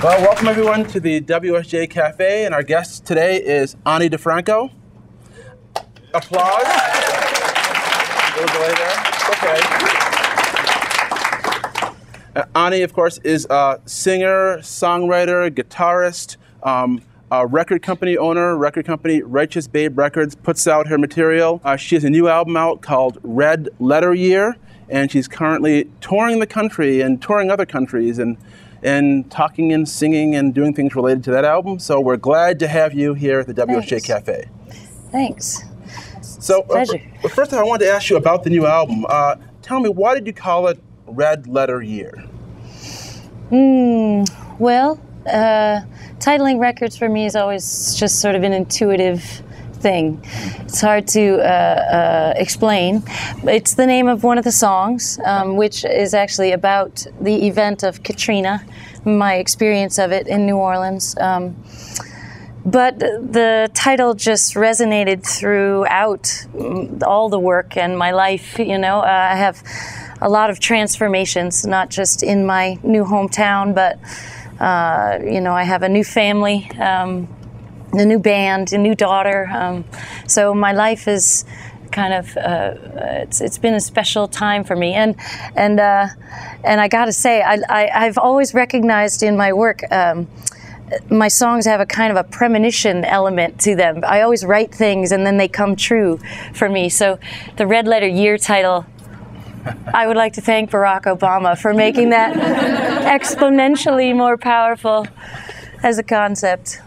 Well, welcome everyone to the WSJ Cafe, and our guest today is Ani DiFranco. Applause. A little delay there. Okay. Ani, of course, is a singer, songwriter, guitarist, a record company owner. Record company Righteous Babe Records puts out her material. She has a new album out called Red Letter Year, and she's currently touring the country and touring other countries and talking and singing and doing things related to that album. So we're glad to have you here at the WSJ Cafe. Thanks. So first I wanted to ask you about the new album. Tell me, why did you call it Red Letter Year? Well, titling records for me is always just sort of an intuitive thing. It's hard to explain. It's the name of one of the songs, which is actually about the event of Katrina, my experience of it in New Orleans. But the title just resonated throughout all the work and my life. You know, I have a lot of transformations, not just in my new hometown, but you know, I have a new family, a new band, a new daughter. So my life is kind of it's been a special time for me, and I got to say, I've always recognized in my work. My songs have a kind of a premonition element to them. I always write things and then they come true for me. So the Red Letter Year title, I would like to thank Barack Obama for making that exponentially more powerful as a concept.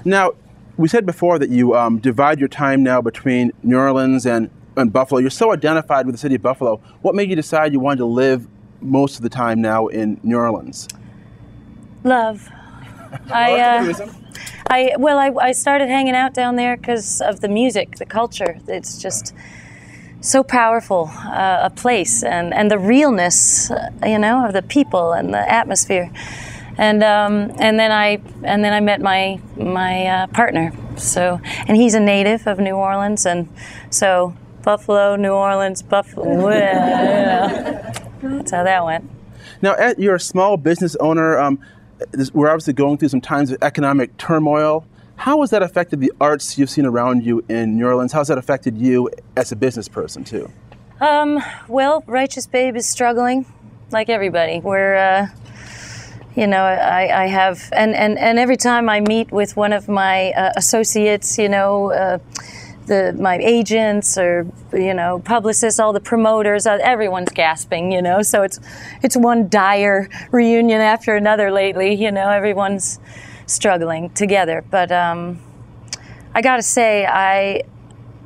Now, we said before that you divide your time now between New Orleans and Buffalo. You're so identified with the city of Buffalo. What made you decide you wanted to live most of the time now in New Orleans? Love. I started hanging out down there because of the music, the culture. It's just so powerful a place, and the realness, you know, of the people and the atmosphere. And then I met my partner. So, and he's a native of New Orleans, and so Buffalo, New Orleans, Buffalo. You know, that's how that went. Now, you're a small business owner. We're obviously going through some times of economic turmoil. How has that affected the arts you've seen around you in New Orleans? How has that affected you as a business person, too? Well, Righteous Babe is struggling, like everybody. We're, you know, I have, and every time I meet with one of my associates, you know, my agents or, you know, publicists, all the promoters, everyone's gasping, you know, so it's one dire reunion after another lately, you know, everyone's struggling together. But I gotta say, I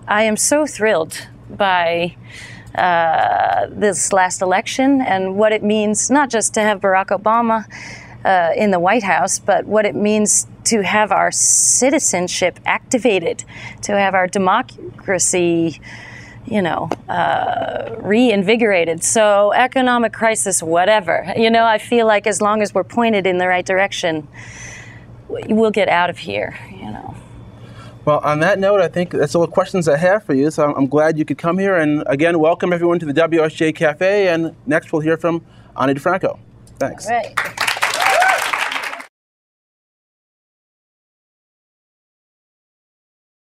am so thrilled by this last election and what it means, not just to have Barack Obama in the White House, but what it means to have our citizenship activated, to have our democracy, you know, reinvigorated. So economic crisis, whatever, you know, I feel like as long as we're pointed in the right direction, we'll get out of here, you know. Well, on that note, I think that's all the questions I have for you, so I'm glad you could come here. And again, welcome everyone to the WSJ Cafe, and next we'll hear from Ani DiFranco. Thanks. All right.